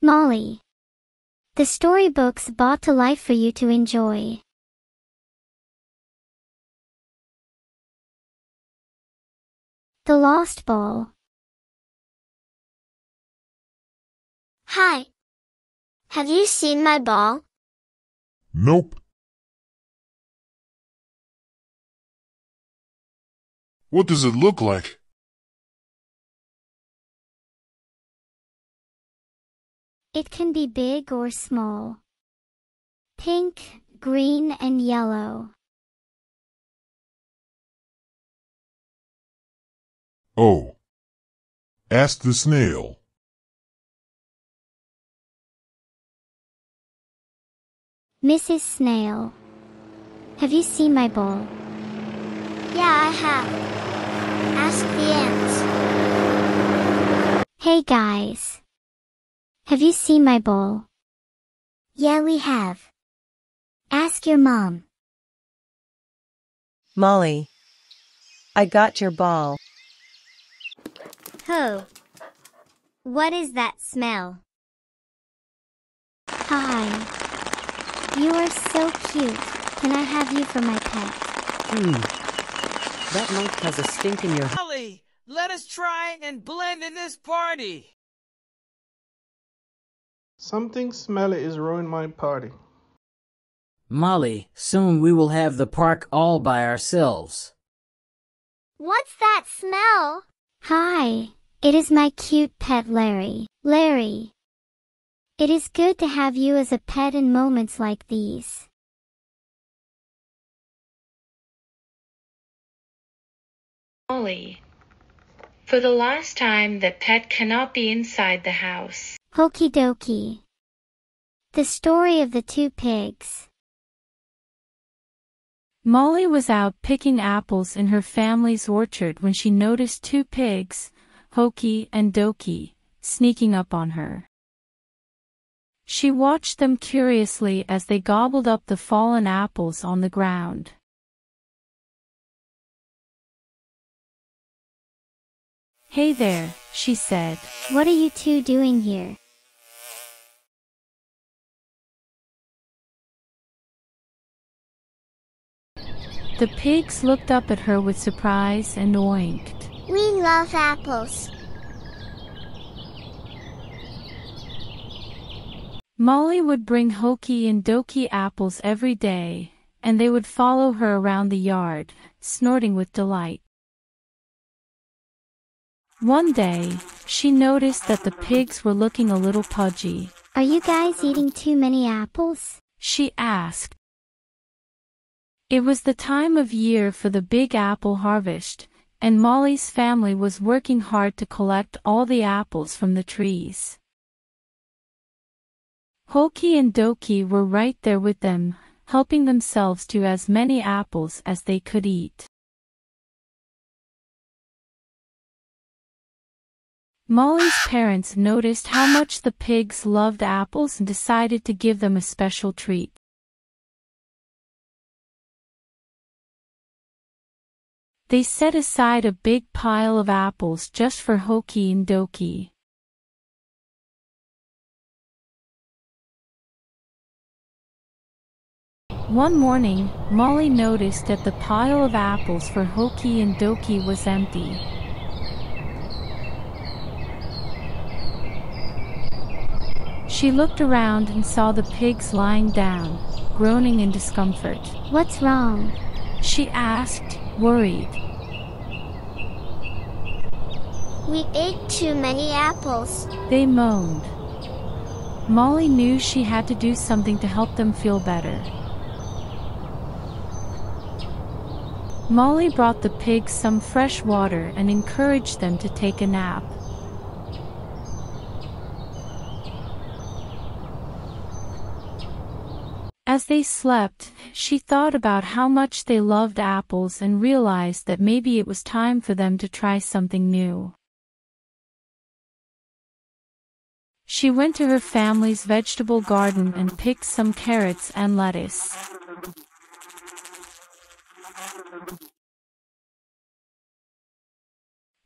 Molly. The storybooks brought to life for you to enjoy. The Lost Ball. Hi. Have you seen my ball? Nope. What does it look like? It can be big or small. Pink, green, and yellow. Oh. Ask the snail. Mrs. Snail. Have you seen my ball? Yeah, I have. Ask the ants. Hey guys. Have you seen my ball? Yeah, we have. Ask your mom. Molly. I got your ball. Ho. What is that smell? Hi. You are so cute. Can I have you for my pet? That monk has a stink in your... Molly, let us try and blend in this party. Something smelly is ruining my party. Molly, soon we will have the park all by ourselves. What's that smell? Hi. It is my cute pet Larry. Larry. It is good to have you as a pet in moments like these. Molly. For the last time, the pet cannot be inside the house. Hoki Doki. The story of the two pigs. Molly was out picking apples in her family's orchard when she noticed two pigs, Hoki and Doki, sneaking up on her. She watched them curiously as they gobbled up the fallen apples on the ground. "Hey there," she said. What are you two doing here? The pigs looked up at her with surprise and oinked. We love apples. Molly would bring Hoki and Doki apples every day, and they would follow her around the yard, snorting with delight. One day, she noticed that the pigs were looking a little pudgy. Are you guys eating too many apples? She asked. It was the time of year for the big apple harvest, and Molly's family was working hard to collect all the apples from the trees. Hoki and Doki were right there with them, helping themselves to as many apples as they could eat. Molly's parents noticed how much the pigs loved apples and decided to give them a special treat. They set aside a big pile of apples just for Hoki and Doki. One morning, Molly noticed that the pile of apples for Hoki and Doki was empty. She looked around and saw the pigs lying down, groaning in discomfort. What's wrong? She asked, worried. We ate too many apples. They moaned. Molly knew she had to do something to help them feel better. Molly brought the pigs some fresh water and encouraged them to take a nap. As they slept, she thought about how much they loved apples and realized that maybe it was time for them to try something new. She went to her family's vegetable garden and picked some carrots and lettuce.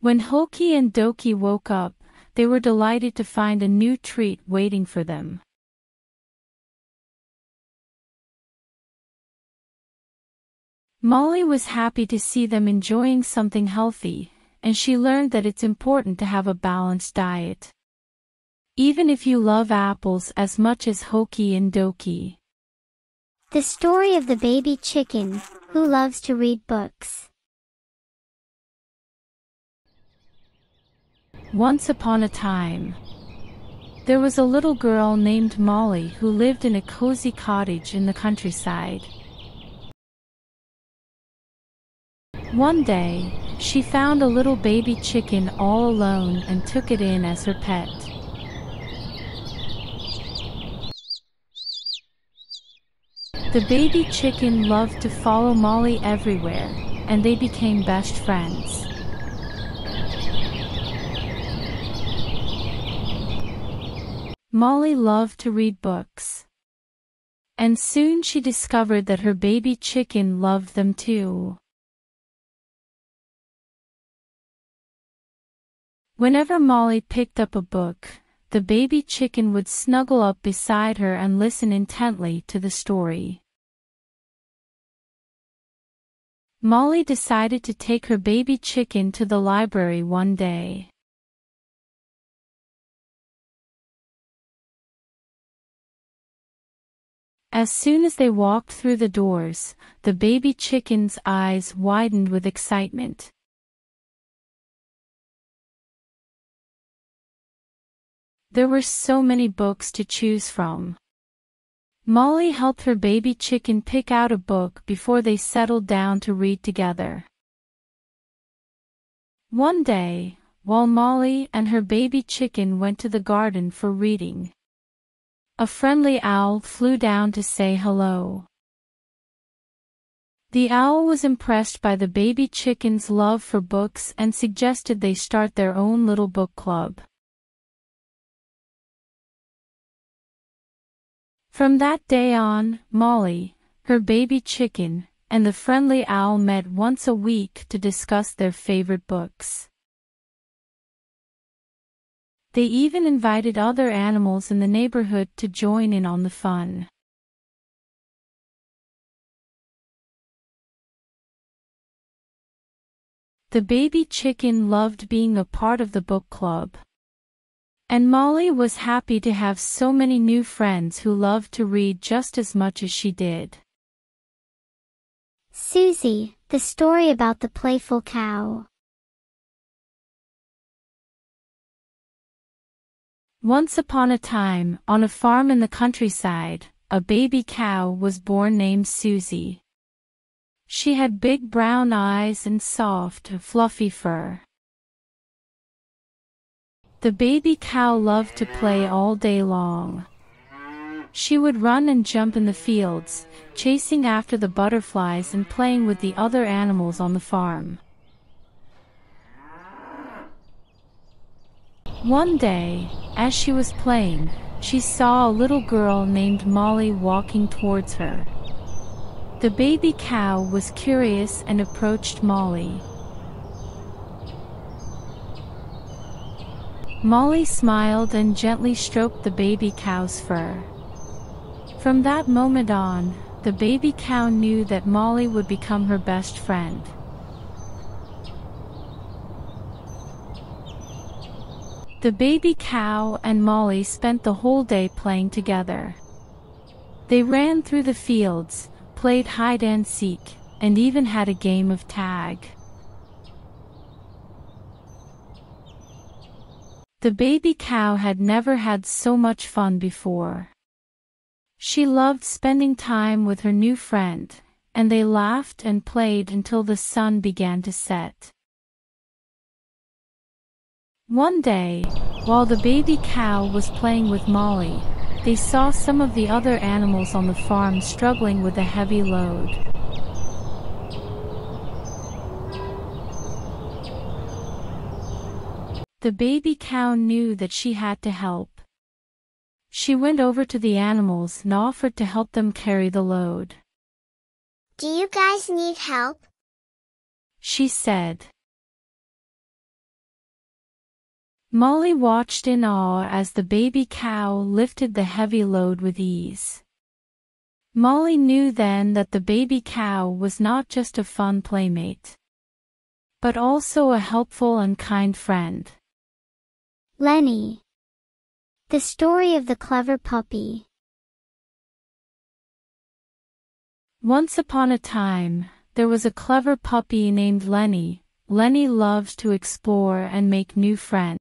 When Hoki and Doki woke up, they were delighted to find a new treat waiting for them. Molly was happy to see them enjoying something healthy, and she learned that it's important to have a balanced diet. Even if you love apples as much as Hoki and Doki. The story of the baby chicken, who loves to read books. Once upon a time, there was a little girl named Molly who lived in a cozy cottage in the countryside. One day, she found a little baby chicken all alone and took it in as her pet. The baby chicken loved to follow Molly everywhere, and they became best friends. Molly loved to read books. And soon she discovered that her baby chicken loved them too. Whenever Molly picked up a book, the baby chicken would snuggle up beside her and listen intently to the story. Molly decided to take her baby chicken to the library one day. As soon as they walked through the doors, the baby chicken's eyes widened with excitement. There were so many books to choose from. Molly helped her baby chicken pick out a book before they settled down to read together. One day, while Molly and her baby chicken went to the garden for reading, a friendly owl flew down to say hello. The owl was impressed by the baby chicken's love for books and suggested they start their own little book club. From that day on, Molly, her baby chicken, and the friendly owl met once a week to discuss their favorite books. They even invited other animals in the neighborhood to join in on the fun. The baby chicken loved being a part of the book club. And Molly was happy to have so many new friends who loved to read just as much as she did. Suzy, the story about the playful cow. Once upon a time, on a farm in the countryside, a baby cow was born named Suzy. She had big brown eyes and soft, fluffy fur. The baby cow loved to play all day long. She would run and jump in the fields, chasing after the butterflies and playing with the other animals on the farm. One day, as she was playing, she saw a little girl named Molly walking towards her. The baby cow was curious and approached Molly. Molly smiled and gently stroked the baby cow's fur. From that moment on, the baby cow knew that Molly would become her best friend. The baby cow and Molly spent the whole day playing together. They ran through the fields, played hide and seek, and even had a game of tag. The baby cow had never had so much fun before. She loved spending time with her new friend, and they laughed and played until the sun began to set. One day, while the baby cow was playing with Molly, they saw some of the other animals on the farm struggling with a heavy load. The baby cow knew that she had to help. She went over to the animals and offered to help them carry the load. Do you guys need help? She said. Molly watched in awe as the baby cow lifted the heavy load with ease. Molly knew then that the baby cow was not just a fun playmate, but also a helpful and kind friend. Lenny. The story of the clever puppy. Once upon a time, there was a clever puppy named Lenny. Lenny loved to explore and make new friends.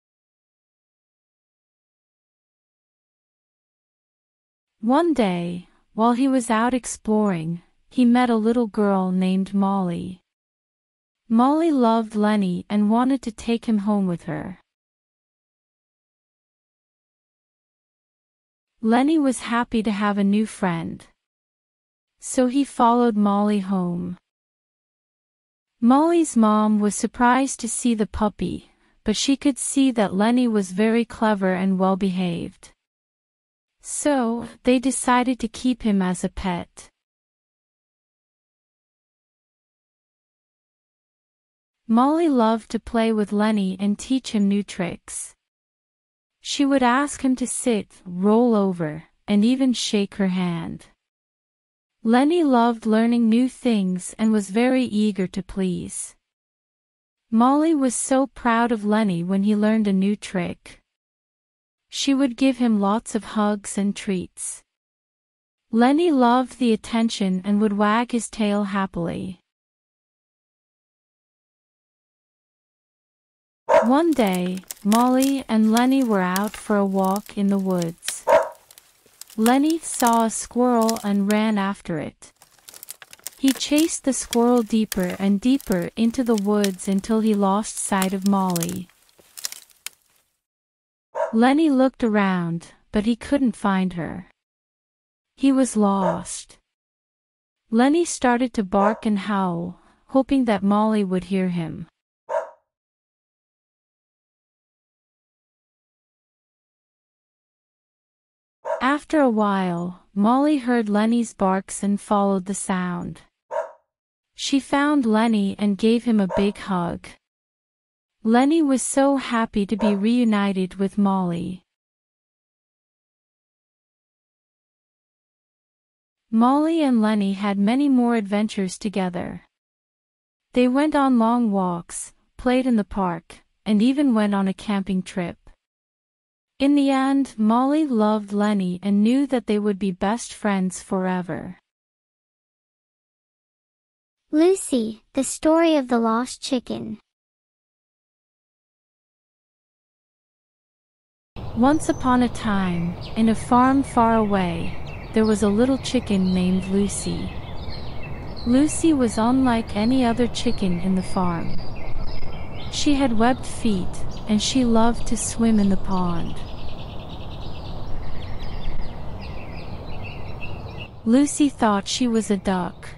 One day, while he was out exploring, he met a little girl named Molly. Molly loved Lenny and wanted to take him home with her. Lenny was happy to have a new friend, so he followed Molly home. Molly's mom was surprised to see the puppy, but she could see that Lenny was very clever and well-behaved. So, they decided to keep him as a pet. Molly loved to play with Lenny and teach him new tricks. She would ask him to sit, roll over, and even shake her hand. Lenny loved learning new things and was very eager to please. Molly was so proud of Lenny when he learned a new trick. She would give him lots of hugs and treats. Lenny loved the attention and would wag his tail happily. One day, Molly and Lenny were out for a walk in the woods. Lenny saw a squirrel and ran after it. He chased the squirrel deeper and deeper into the woods until he lost sight of Molly. Lenny looked around, but he couldn't find her. He was lost. Lenny started to bark and howl, hoping that Molly would hear him. After a while, Molly heard Lenny's barks and followed the sound. She found Lenny and gave him a big hug. Lenny was so happy to be reunited with Molly. Molly and Lenny had many more adventures together. They went on long walks, played in the park, and even went on a camping trip. In the end, Molly loved Lenny and knew that they would be best friends forever. Lucy, the story of the lost chicken. Once upon a time, in a farm far away, there was a little chicken named Lucy. Lucy was unlike any other chicken in the farm. She had webbed feet, and she loved to swim in the pond. Lucy thought she was a duck.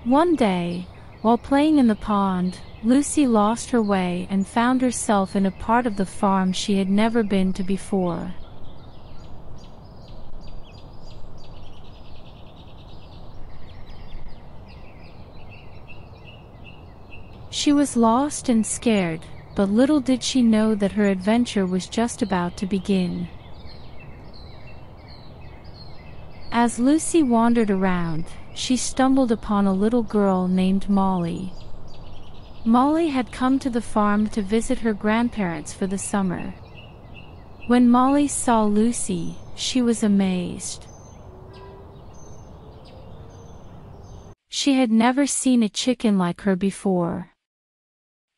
One day, while playing in the pond, Lucy lost her way and found herself in a part of the farm she had never been to before. She was lost and scared, but little did she know that her adventure was just about to begin. As Lucy wandered around, she stumbled upon a little girl named Molly. Molly had come to the farm to visit her grandparents for the summer. When Molly saw Lucy, she was amazed. She had never seen a chicken like her before.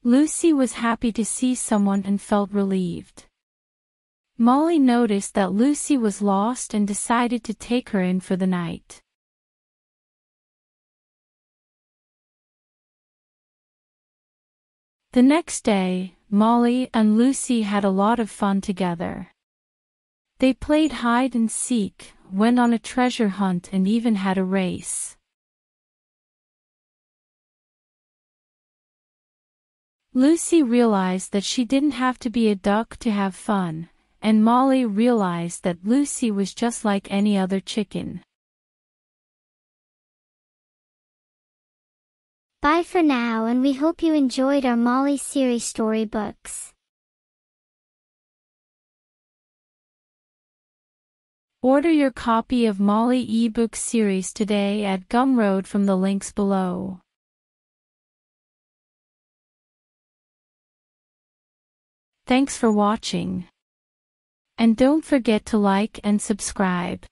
Lucy was happy to see someone and felt relieved. Molly noticed that Lucy was lost and decided to take her in for the night. The next day, Molly and Lucy had a lot of fun together. They played hide and seek, went on a treasure hunt, and even had a race. Lucy realized that she didn't have to be a duck to have fun, and Molly realized that Lucy was just like any other chicken. Bye for now, and we hope you enjoyed our Molly series storybooks. Order your copy of Molly ebook series today at Gumroad from the links below. Thanks for watching. And don't forget to like and subscribe.